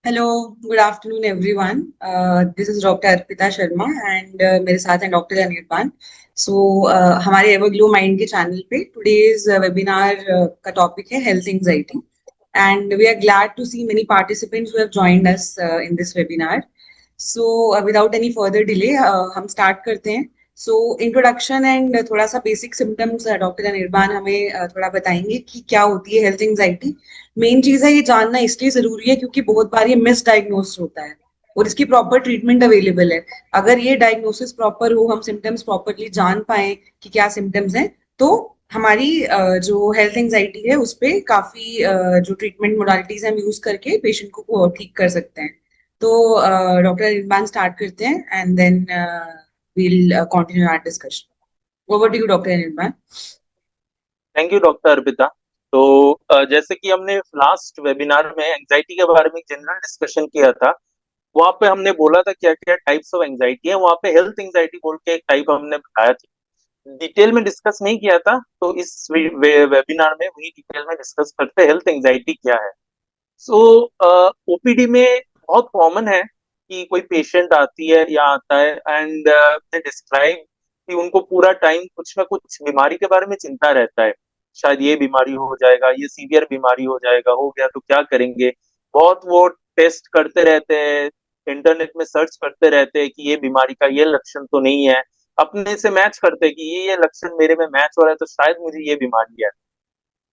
Hello, good afternoon, everyone. This is Dr. Arpita Sharma and मेरे साथ हैं doctor Anirban. So हमारे एवरग्लो माइंड के चैनल पे टुडेज वेबिनार का टॉपिक है health anxiety and we are glad to see many participants who have joined us in this webinar. So without any further delay हम start करते हैं. So introduction and थोड़ा सा basic symptoms doctor Anirban हमें थोड़ा बताएंगे कि क्या होती है हेल्थ एंजाइटी. मेन चीज है ये जानना इसलिए जरूरी है क्योंकि बहुत बार ये मिस डायग्नोस होता है और इसकी प्रॉपर ट्रीटमेंट अवेलेबल है. अगर ये डायग्नोसिस प्रॉपर हो, हम सिम्टम्स प्रॉपरली जान पाए कि क्या सिम्टम्स हैं, तो हमारी जो हेल्थ एंजाइटी है उस पे काफी जो ट्रीटमेंट मोडालिटीज हम यूज करके पेशेंट को ठीक कर सकते हैं. तो डॉक्टर इरफान स्टार्ट करते हैं and then we'll continue our discussion. Over to you, Dr. Anirban. Thank you doctor Arpita. तो जैसे कि हमने लास्ट वेबिनार में एंजाइटी के बारे में जनरल डिस्कशन किया था, वहां पे हमने बोला था क्या क्या टाइप्स ऑफ एंजाइटी है. वहां पे हेल्थ एंजाइटी बोल के एक टाइप हमने बताया था, डिटेल में डिस्कस नहीं किया था. तो इस वेबिनार में वही डिटेल में डिस्कस करते हैं हेल्थ एंजाइटी क्या है. सो ओपीडी में बहुत कॉमन है कि कोई पेशेंट आती है या आता है एंड दे डिस्क्राइब कि उनको पूरा टाइम कुछ ना कुछ बीमारी के बारे में चिंता रहता है. शायद ये बीमारी हो जाएगा, ये सीवियर बीमारी हो जाएगा, हो गया तो क्या करेंगे. बहुत वो टेस्ट करते रहते हैं, इंटरनेट में सर्च करते रहते हैं कि ये बीमारी का ये लक्षण तो नहीं है. अपने से मैच करते हैं कि ये लक्षण मेरे में मैच हो रहा है तो शायद मुझे ये बीमारी है.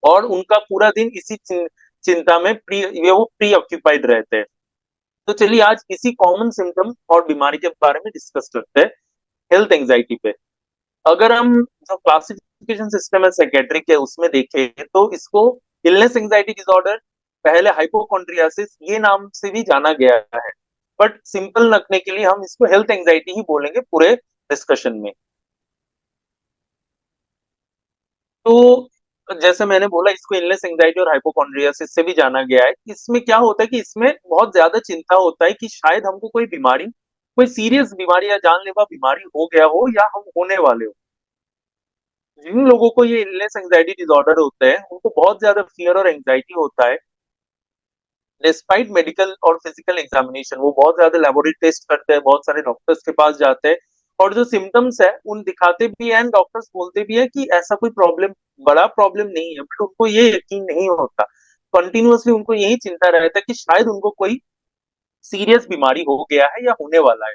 और उनका पूरा दिन इसी चिंता में वो प्री ऑक्यूपाइड रहते हैं. तो चलिए आज इसी कॉमन सिम्टम और बीमारी के बारे में डिस्कस करते हैं हेल्थ एंजाइटी पे. अगर हम जो क्लासिफिकेशन सिस्टम है साइकेट्रिक है उसमें देखें तो इसको इलनेस एंजाइटी डिसऑर्डर, पहले हाइपोकॉन्ड्रियासिस ये नाम से भी जाना गया है. बट सिंपल रखने के लिए हम इसको हेल्थ एंजाइटी ही बोलेंगे पूरे डिस्कशन में. तो जैसे मैंने बोला इसको इलनेस एंजाइटी और हाइपोकॉन्ड्रियासिस से भी जाना गया है. इसमें क्या होता है कि इसमें बहुत ज्यादा चिंता होता है कि शायद हमको कोई बीमारी, कोई सीरियस बीमारी या जानलेवा बीमारी हो गया हो या हम होने वाले हो. जिन लोगों को ये इलनेस एंजाइटी डिसऑर्डर होते हैं उनको बहुत ज्यादा फियर और एंजाइटी होता है. डिस्पाइट मेडिकल और फिजिकल एग्जामिनेशन वो बहुत ज्यादा लेबोरेटरी टेस्ट करते हैं, बहुत सारे डॉक्टर्स के पास जाते हैं और जो सिम्टम्स है उन दिखाते भी हैं. डॉक्टर्स बोलते भी है कि ऐसा कोई प्रॉब्लम, बड़ा प्रॉब्लम नहीं है, बट उनको ये यकीन नहीं होता. कंटिन्यूअसली उनको यही चिंता रहता है कि शायद उनको कोई सीरियस बीमारी हो गया है या होने वाला है.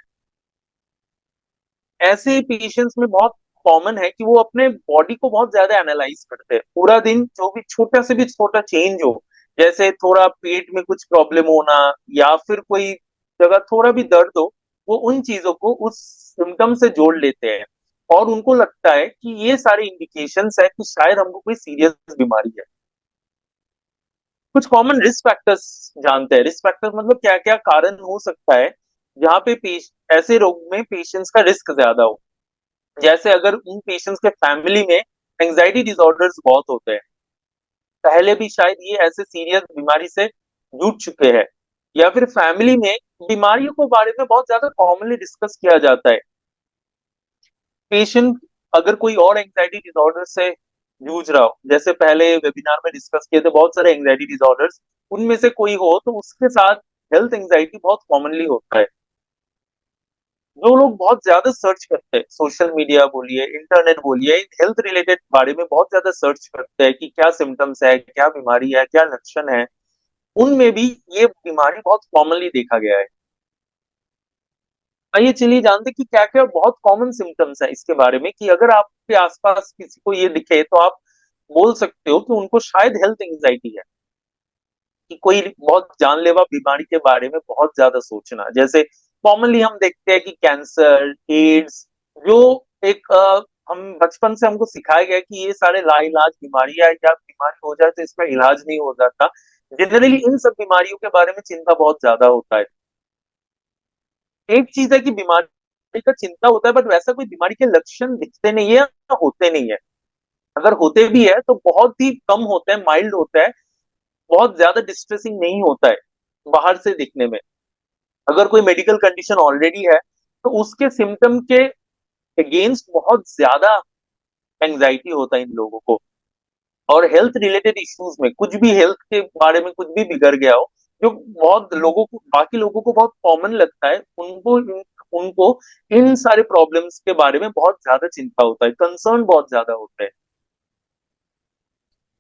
ऐसे पेशेंट्स में बहुत कॉमन है कि वो अपने बॉडी को बहुत ज्यादा एनालाइज करते हैं पूरा दिन. जो भी छोटा से भी छोटा चेंज हो, जैसे थोड़ा पेट में कुछ प्रॉब्लम होना या फिर कोई जगह थोड़ा भी दर्द हो, वो उन चीजों को उस सिम्टम से जोड़ लेते हैं और उनको लगता है कि ये सारे इंडिकेशंस है कि शायद हमको कोई सीरियस बीमारी है. कुछ कॉमन रिस्क फैक्टर्स जानते हैं. रिस्क फैक्टर्स मतलब क्या क्या कारण हो सकता है जहाँ पे ऐसे रोग में पेशेंट्स का रिस्क ज्यादा हो. जैसे अगर उन पेशेंट्स के फैमिली में एंजाइटी डिसऑर्डर्स बहुत होते हैं, पहले भी शायद ये ऐसे सीरियस बीमारी से जूझ चुके हैं, या फिर फैमिली में बीमारियों के बारे में बहुत ज्यादा कॉमनली डिस्कस किया जाता है. पेशेंट अगर कोई और एंजाइटी डिसऑर्डर से जूझ रहा हो, जैसे पहले वेबिनार में डिस्कस किए थे बहुत सारे एंजाइटी डिसऑर्डर्स, उनमें से कोई हो तो उसके साथ हेल्थ एंजाइटी बहुत कॉमनली होता है. जो लोग बहुत ज्यादा सर्च करते हैं, सोशल मीडिया बोलिए, इंटरनेट बोलिए, हेल्थ रिलेटेड बारे में बहुत ज्यादा सर्च करते हैं कि क्या सिम्टम्स है, क्या बीमारी है, क्या लक्षण है, उनमें भी ये बीमारी बहुत कॉमनली देखा गया है. आइए चलिए जानते हैं कि क्या क्या बहुत कॉमन सिम्टम्स है इसके बारे में, कि अगर आपके आसपास किसी को ये दिखे तो आप बोल सकते हो कि उनको शायद हेल्थ एंजाइटी है. कि कोई बहुत जानलेवा बीमारी के बारे में बहुत ज्यादा सोचना, जैसे कॉमनली हम देखते हैं कि कैंसर, एड्स, जो एक हम बचपन से हमको सिखाया गया कि ये सारे लाइलाज बीमारियां, या बीमारी हो जाए तो इसका इलाज नहीं हो जाता. जनरली इन सब बीमारियों के बारे में चिंता बहुत ज्यादा होता है. एक चीज है कि बीमारी का चिंता होता है बट वैसा कोई बीमारी के लक्षण दिखते नहीं है या होते नहीं है. अगर होते भी है तो बहुत ही कम होते हैं, माइल्ड होता है, बहुत ज्यादा डिस्ट्रेसिंग नहीं होता है बाहर से दिखने में. अगर कोई मेडिकल कंडीशन ऑलरेडी है तो उसके सिम्टम के अगेंस्ट बहुत ज्यादा एंजाइटी होता है इन लोगों को. और हेल्थ रिलेटेड इश्यूज में कुछ भी, हेल्थ के बारे में कुछ भी बिगड़ गया हो जो बहुत लोगों को, बाकी लोगों को बहुत कॉमन लगता है, उनको इन सारे प्रॉब्लम्स के बारे में बहुत ज्यादा चिंता होता है, कंसर्न बहुत ज्यादा होता है।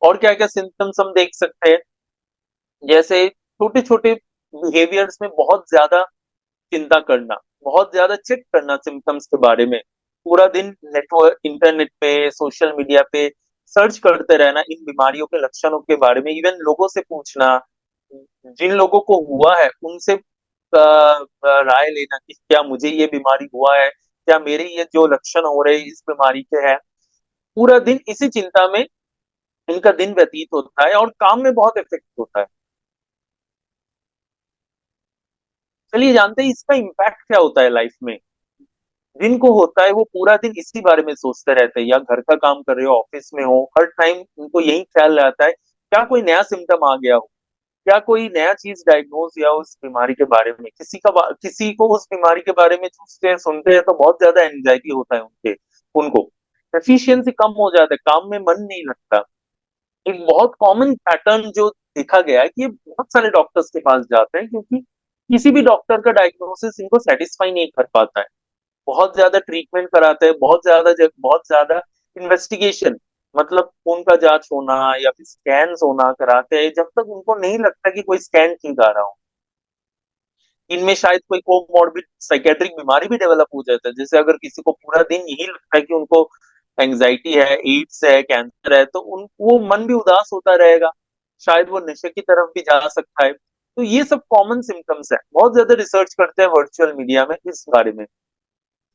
और क्या क्या सिम्टम्स हम देख सकते हैं, जैसे छोटे छोटे बिहेवियर्स में बहुत ज्यादा चिंता करना, बहुत ज्यादा चेक करना सिम्टम्स के बारे में, पूरा दिन नेटवर्क, इंटरनेट पे, सोशल मीडिया पे सर्च करते रहना इन बीमारियों के लक्षणों के बारे में, इवन लोगों से पूछना, जिन लोगों को हुआ है उनसे राय लेना कि क्या मुझे ये बीमारी हुआ है, क्या मेरे ये जो लक्षण हो रहे हैं इस बीमारी के हैं। पूरा दिन इसी चिंता में इनका दिन व्यतीत होता है और काम में बहुत इफेक्ट होता है। चलिए जानते हैं इसका इम्पैक्ट क्या होता है लाइफ में। जिनको होता है वो पूरा दिन इसी बारे में सोचते रहते हैं, या घर का काम कर रहे हो, ऑफिस में हो, हर टाइम उनको यही ख्याल रहता है क्या कोई नया सिम्टम आ गया हो, क्या कोई नया चीज डायग्नोज या उस बीमारी के बारे में, किसी को उस बीमारी के बारे में पूछते हैं, सुनते हैं तो बहुत ज्यादा एंजाइटी होता है उनको एफिशिएंसी कम हो जाता है, काम में मन नहीं लगता। एक बहुत कॉमन पैटर्न जो देखा गया है कि ये बहुत सारे डॉक्टर्स के पास जाते हैं, क्योंकि किसी भी डॉक्टर का डायग्नोसिस इनको सेटिस्फाई नहीं कर पाता है। बहुत ज्यादा ट्रीटमेंट कराते हैं, बहुत ज्यादा इन्वेस्टिगेशन, मतलब खून का जांच होना या फिर स्कैन होना कराते हैं, जब तक उनको नहीं लगता कि कोई स्कैन ठीक आ रहा हो। इनमें शायद कोई कोमॉर्बिड साइकेट्रिक बीमारी भी डेवलप हो जाता है, जैसे अगर किसी को पूरा दिन यही लगता है कि उनको एंजाइटी है, एड्स है, कैंसर है, तो उन वो मन भी उदास होता रहेगा, शायद वो नशे की तरफ भी जा सकता है। तो ये सब कॉमन सिम्टम्स है, बहुत ज्यादा रिसर्च करते हैं वर्चुअल मीडिया में इस बारे में।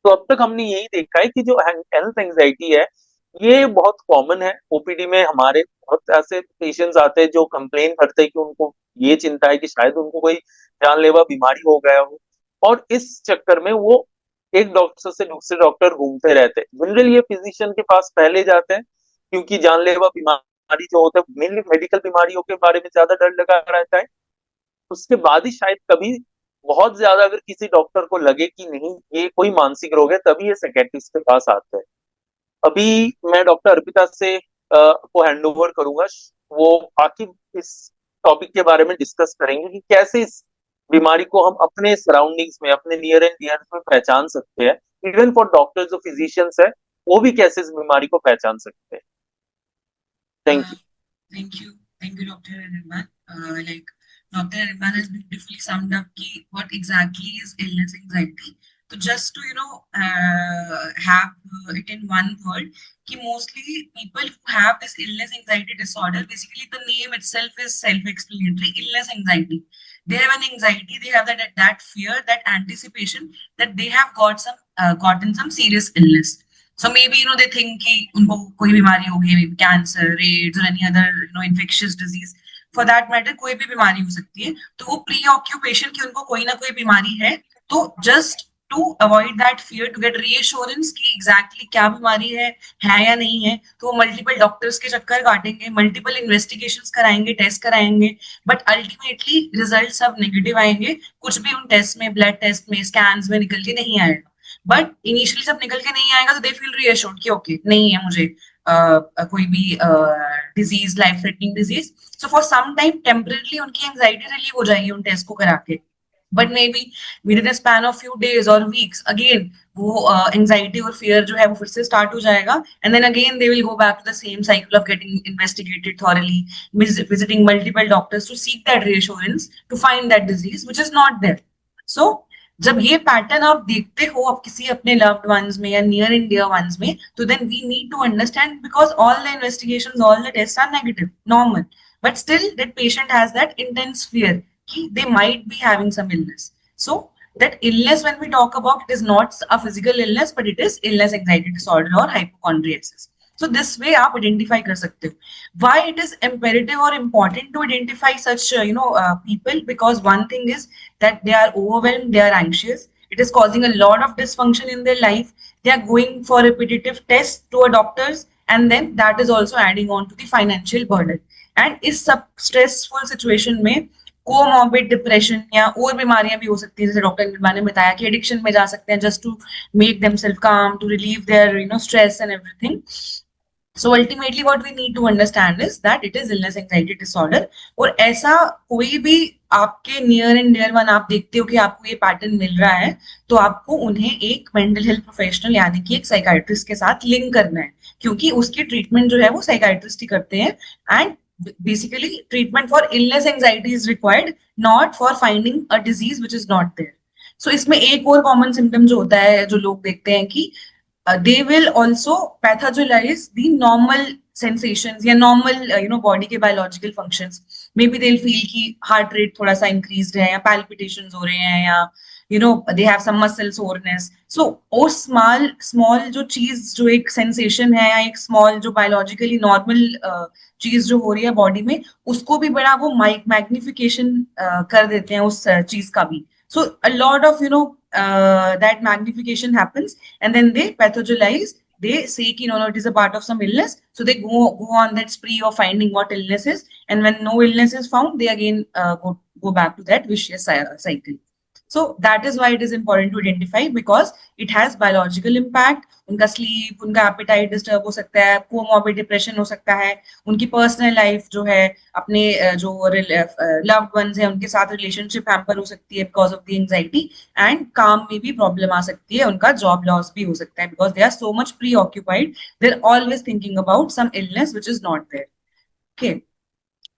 तो अब तक हमने यही देखा है कि जो हेल्थ एंजाइटी है ये बहुत कॉमन है। ओपीडी में हमारे बहुत ऐसे पेशेंट्स आते हैं जो कंप्लेन करते हैं कि उनको ये चिंता है कि शायद उनको कोई जानलेवा बीमारी हो गया हो, और इस चक्कर में वो एक डॉक्टर से दूसरे डॉक्टर घूमते रहते हैं। जनरली ये फिजिशियन के पास पहले जाते हैं, क्योंकि जानलेवा बीमारी जो होता है, मेनली मेडिकल बीमारियों के बारे में ज्यादा डर लगा रहता है। उसके बाद ही शायद कभी बहुत ज्यादा अगर किसी डॉक्टर को लगे कि नहीं ये कोई मानसिक रोग है, तभी ये साइकियाट्रिस्ट के पास आते हैं। अभी मैं डॉक्टर अर्पिता से को हैंड ओवर करूंगा, वो बाकी इस टॉपिक के बारे में डिस्कस करेंगे कि कैसे इस बीमारी को हम अपने सराउंडिंग्स में, अपने नियर एंड डियर में पहचान सकते हैं। इवन फॉर डॉक्टर जो फिजिशियंस है, वो भी कैसे इस बीमारी को पहचान सकते हैं। Thank Uh, you. thank you, Dr. Anirban. Dr. Anirban has beautifully summed up what exactly is illness anxiety. So just to have it in one word, कि mostly people who have this illness anxiety disorder, basically the name itself is self-explanatory. Illness anxiety. They have an anxiety. They have that fear, that anticipation that they have gotten some serious illness. So maybe they think कि उनको कोई बीमारी होगी, cancer, ads और any other infectious disease, for that matter कोई भी बीमारी हो सकती है। तो वो प्री ऑक्यूपेशन की उनको कोई ना कोई बीमारी है, तो just to avoid that fear, to get reassurance कि एग्जैक्टली क्या बीमारी है या नहीं है, तो वो मल्टीपल डॉक्टर्स के चक्कर काटेंगे, मल्टीपल इन्वेस्टिगेशंस कराएंगे, टेस्ट कराएंगे, बट अल्टीमेटली रिजल्ट सब नेगेटिव आएंगे। कुछ भी उन टेस्ट में, ब्लड टेस्ट में, स्कैन्स में निकल के नहीं आएगा। बट इनिशियली सब निकल के नहीं आएगा तो दे फील रीअश्योर्ड कि ओके नहीं है मुझे कोई भी disease, life threatening disease. So for some time temporarily उनकी एंजाइटी रिलीव हो जाएगी उन टेस्ट को करा के, but maybe within span of few days और वीक्स अगेन वो एंजाइटी और फियर जो है वो फिर से स्टार्ट हो जाएगा, and then again they will go back to the same cycle of getting investigated thoroughly, visiting multiple doctors to seek that reassurance to find that disease which is not there. So जब ये pattern आप देखते हो आप किसी अपने loved ones में या नियर एंड डियर वंस में, तो then we need to understand, because all the investigations, all the test are negative, normal, but still that patient has that intense fear कि they might be having some illness. So that illness, when we talk about, it is not a physical illness, but it is illness anxiety disorder or hypochondriasis. So this way आप identify कर सकते हो. Why it is imperative or important to identify such people? Because one thing is that they are overwhelmed, they are anxious, it is causing a lot of dysfunction in their life, they are going for repetitive tests to a doctors, and then that is also adding on to the financial burden. And इस सब stressful situation में comorbid depression या और बीमारियां भी हो सकती है, जैसे डॉक्टर निर्मा ने बताया कि एडिक्शन में जा सकते हैं just to make themself calm, to relieve their stress and everything. So ultimately what we need to understand is that it is illness anxiety disorder. और ऐसा कोई भी आपके नियर एंड डियर वन आप देखते हो कि आपको ये पैटर्न मिल रहा है, तो आपको उन्हें एक मेंटल हेल्थ प्रोफेशनल यानी कि एक साइकाइट्रिस्ट के साथ लिंक करना है, क्योंकि उसकी ट्रीटमेंट जो है वो साइकाइट्रिस्ट ही करते हैं। And basically treatment for illness anxiety is required, not for finding a disease which is not there. So इसमें एक और कॉमन सिम्टम जो होता है जो लोग देखते हैं कि they will also pathologize the normal sensations या normal body के biological functions. Maybe they'll feel कि heart rate थोड़ा सा increased है, या palpitations हो रहे हैं, या they have some muscle soreness. So वो small जो चीज जो एक sensation है, या एक small जो biologically normal चीज जो हो रही है बॉडी में, उसको भी बड़ा वो magnification कर देते हैं उस चीज का भी. So a lot of that magnification happens, and then they pathologize. They say कि no, it is a part of some illness. So they go on that spree of finding what illness is, and when no illness is found, they again go back to that vicious cycle. So that is why it is important to identify, because it has biological impact. उनका sleep, उनका appetite disturb हो सकता है, comorbid depression हो सकता है, उनकी personal life जो है, अपने जो loved ones हैं उनके साथ relationship hamper हो सकती है because of the anxiety, and काम में भी problem आ सकती है, उनका job loss भी हो सकता है, because they are so much preoccupied, they're always thinking about some illness which is not there. Okay.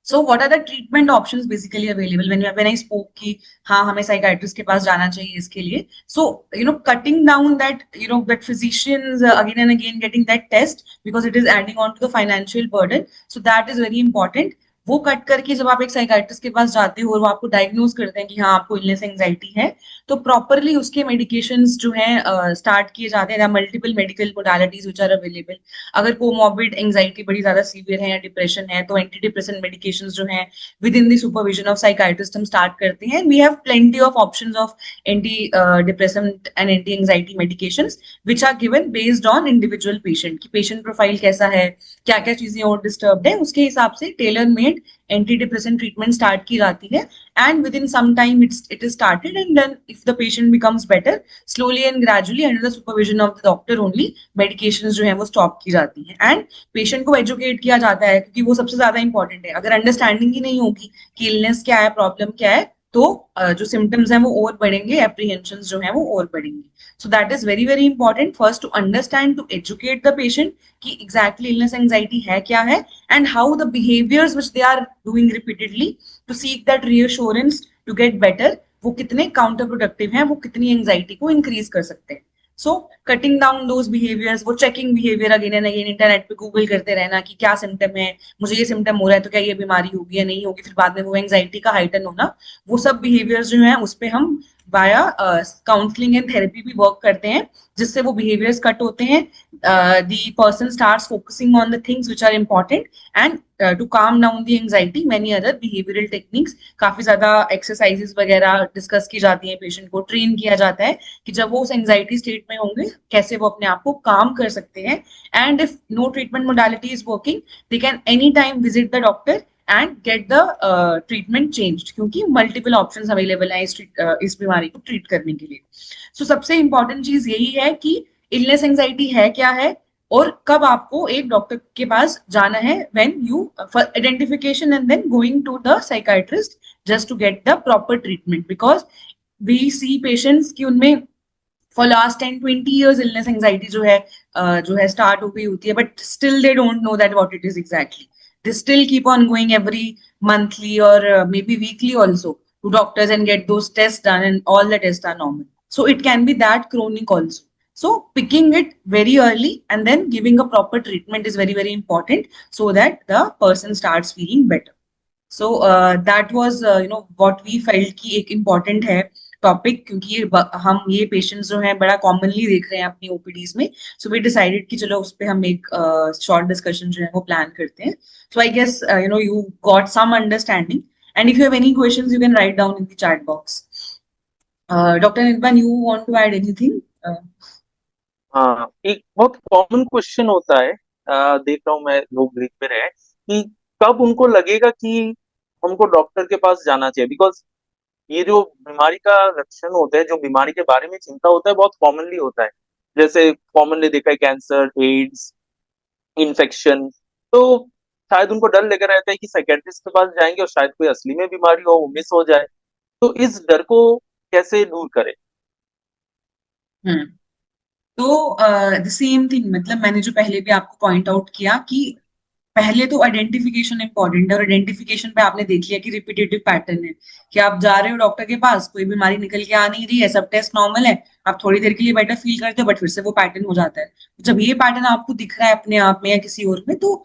So what are the treatment options basically available when I spoke कि हाँ हमें psychiatrist के पास जाना चाहिए इसके लिए. So cutting down that physicians again and again getting that test, because it is adding on to the financial burden. So that is very important. वो कट करके जब आप एक साइकाइट्रिस्ट के पास जाते हो और वो आपको डायग्नोज करते हैं कि हाँ आपको इलनेस एंजाइटी है, तो प्रॉपरली उसके मेडिकेशंस जो हैं स्टार्ट किए जाते हैं. Multiple medical modalities which are available. अगर कोमॉर्बिड एंजाइटी बड़ी ज्यादा सीवियर है या डिप्रेशन है, तो एंटी डिप्रेसेंट मेडिकेशंस जो हैं within the supervision of psychiatrist हम स्टार्ट करते हैं. We have plenty of options of anti depressant and anti anxiety medications which are given based on individual patient की पेशेंट प्रोफाइल कैसा है, क्या क्या चीजें और डिस्टर्ब है, उसके हिसाब से tailor made anti depressant treatment start की जाती है. And within some time it is started, and then if the patient becomes better, slowly and gradually under the supervision of the doctor only, medications जो है वो stop की जाती हैं. And patient को एजुकेट किया जाता है, क्योंकि वो सबसे ज्यादा इंपॉर्टेंट है. अगर अंडरस्टैंडिंग ही नहीं होगी कि इलनेस क्या है, प्रॉब्लम क्या है, तो जो सिम्टम्स हैं वो और बढ़ेंगे, एप्रीहेंशन जो है वो और बढ़ेंगे. So that is very very important first to understand, to educate the patient कि एग्जैक्टली इलनेस एंजाइटी है क्या है, and how the behaviours which they are doing repeatedly to seek that reassurance to get better, वो कितने counter productive हैं, वो कितनी anxiety को इंक्रीज कर सकते हैं. So cutting down those behaviours, वो checking behaviour again and again, internet पे गूगल करते रहना कि क्या सिम्टम है, मुझे ये सिम्टम हो रहा है तो क्या ये बीमारी होगी या नहीं होगी, फिर बाद में वो एंजाइटी का हाइटन होना, वो सब बिहेवियर्स जो है उस पर हम वाया काउंसलिंग एंड थेरेपी भी वर्क करते हैं, जिससे वो बिहेवियर्स कट होते हैं. The person starts focusing on the things which are important, and to calm down the anxiety many other behavioural techniques, काफी ज्यादा एक्सरसाइजेस वगैरह डिस्कस की जाती है, पेशेंट को ट्रेन किया जाता है कि जब वो उस एंजाइटी स्टेट में होंगे कैसे वो अपने आप को काम कर सकते हैं. And if no treatment modality is working, they can any time visit the doctor and get the treatment changed, क्योंकि मल्टीपल ऑप्शंस अवेलेबल हैं इस बीमारी को ट्रीट करने के लिए. सो सबसे इंपॉर्टेंट चीज यही है कि इलनेस एंजाइटी है क्या है, और कब आपको एक डॉक्टर के पास जाना है, when you for identification and then going to the psychiatrist just to get the proper treatment. Because we see patients की उनमें for last 10-20 years illness anxiety जो है स्टार्ट हो गई होती है, but still they don't know that what it is exactly. They still keep on going every monthly or maybe weekly also to doctors and get those tests done, and all the tests are normal. So it can be that chronic also. So picking it very early and then giving a proper treatment is very very important, so that the person starts feeling better. So that was what we felt कि एक important है topic, क्योंकि हम ये patients जो हैं बड़ा commonly देख रहे हैं अपनी ओपीडीज में. सो वी डिसाइडेड कि चलो उस पर हम एक शॉर्ट डिस्कशन जो है वो प्लान करते हैं. So I guess you got some understanding, and if you have any questions you can write down in the chat box. Doctor Nirban, you want to add anything? हाँ, एक बहुत कॉमन क्वेश्चन होता है, देख रहा हूँ मैं लोग लिख पे रहे कि कब उनको लगेगा कि हमको डॉक्टर के पास जाना चाहिए. बिकॉज ये जो बीमारी का लक्षण होता है, जो बीमारी के बारे में चिंता होता है, बहुत कॉमनली होता है. जैसे कॉमनली देखा है कैंसर, एड्स, इन्फेक्शन। तो शायद उनको डर लगा रहता है कि साइकेट्रिस्ट के पास जाएंगे और शायद कोई असली में बीमारी हो, वो मिस हो जाए। तो इस डर को कैसे दूर करें? हम्म तो द सेम थिंग, मतलब मैंने जो पहले भी आपको पॉइंट आउट किया कि पहले तो आइडेंटिफिकेशन इंपॉर्टेंट है, और आइडेंटिफिकेशन पे आपने देख लिया कि रिपीटेटिव पैटर्न है कि आप जा रहे हो डॉक्टर के पास, कोई बीमारी निकल के आ नहीं रही है, सब टेस्ट नॉर्मल है, आप थोड़ी देर के लिए बेटर फील करते हो बट फिर से वो पैटर्न हो जाता है। जब ये पैटर्न आपको दिख रहा है अपने आप में या किसी और में, तो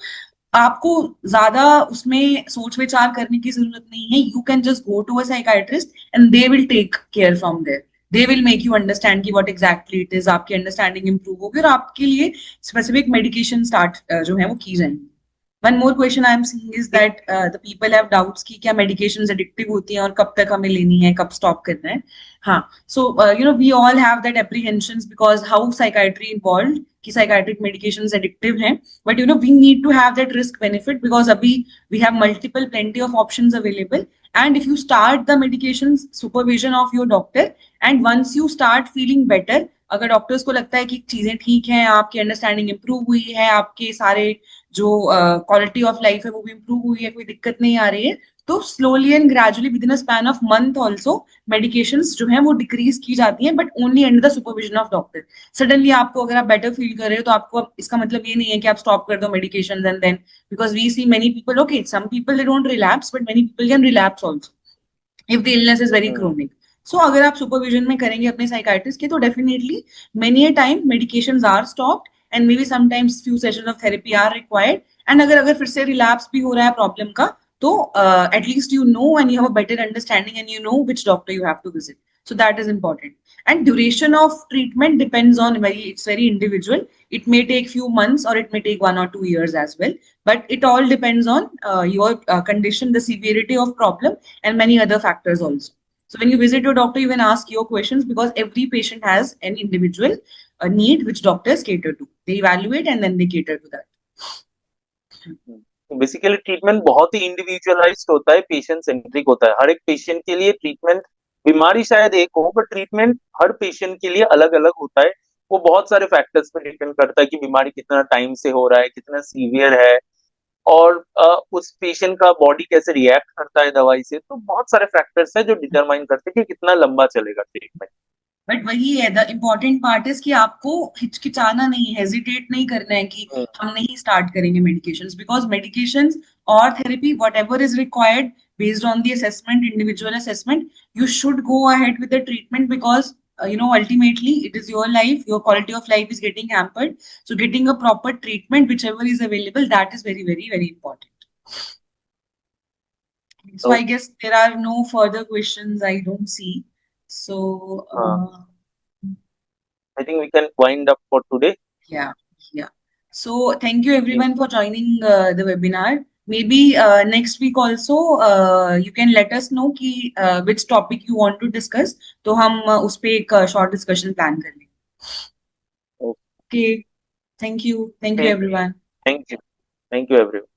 आपको ज्यादा उसमें सोच विचार करने की जरूरत नहीं है। You can just go to a psychiatrist and they will take care from there. They will make you understand की व्हाट एग्जैक्टली इट इज, आपकी अंडरस्टैंडिंग इंप्रूव होगी और आपके लिए स्पेसिफिक मेडिकेशन स्टार्ट जो है वो की जाएंगी। One more question I am seeing is that the people have doubts कि क्या मेडिकेशंस एडिक्टिव होती हैं और कब तक हमें लेनी है, कब स्टॉप करना है। हाँ, so we all have that apprehensions because how psychiatry involve कि साइकाइट्रिक मेडिकेशंस एडिक्टिव हैं, but we need to have that risk benefit because abhi we have multiple plenty of options available. And if you start the medications supervision of your doctor, and once you start feeling better, अगर doctors को लगता है कि चीजें ठीक हैं, आपकी understanding improve हुई है, आपके सारे जो क्वालिटी ऑफ लाइफ है वो भी इंप्रूव हुई है, कोई दिक्कत नहीं आ रही है, तो slowly and gradually with in a span of month also medications जो है वो डिक्रीज की जाती हैं, but only under the supervision of doctor. Suddenly आपको अगर आप बेटर फील कर रहे हो तो आपको इसका मतलब ये नहीं है कि आप स्टॉप कर दो medication and then, because we see many people, okay some people they don't relapse but many people can relapse also if the illness is very hmm. Chronic. So अगर आप सुपरविजन में करेंगे अपने साइकाइट्रिस्ट के, तो definitely many a time medications are stopped and maybe sometimes few sessions of therapy are required. And अगर फिर से रिलैप्स भी हो रहा है प्रॉब्लम का, तो at least you know and you have a better understanding and you know which doctor you have to visit. So that is important. And duration of treatment depends on it's very individual. It may take few months or it may take 1 or 2 years as well. But it all depends on your condition, the severity of problem, and many other factors also. So when you visit your doctor, you can ask your questions because every patient has an individual need which doctors cater to. They evaluate and then they cater to that. Basically treatment बहुत ही individualised होता है, patient centric होता है। हर एक patient के लिए treatment, बीमारी शायद एक हो पर ट्रीटमेंट हर पेशेंट के लिए अलग अलग होता है। वो बहुत सारे फैक्टर्स पे डिपेंड करता है कि बीमारी कितना टाइम से हो रहा है, कितना सीवियर है, और उस पेशेंट का बॉडी कैसे रिएक्ट करता है दवाई से। तो बहुत सारे फैक्टर्स है जो डिटरमाइन करते हैं कि कितना लंबा चलेगा ट्रीटमेंट। बट वही है, द इम्पोर्टेंट पार्ट इज कि आपको हिचकिचाना नहीं, हेजिटेट नहीं करना है कि हम नहीं स्टार्ट करेंगे मेडिकेशंस, बिकॉज मेडिकेशंस और therapy what ever is required based on the assessment, individual assessment, you should go ahead with the treatment because ultimately it is your life, your quality of life is getting hampered. So getting a proper treatment whichever is available, that is very very very important. So I guess there are no further questions, I don't see. So I think we can wind up for today. yeah, yeah. So thank you everyone for joining the webinar. Maybe next week also you can let us know कि which topic you want to discuss, तो हम उस पे एक short discussion plan कर लेंगे. Okay, thank you Okay, everyone. thank you everyone.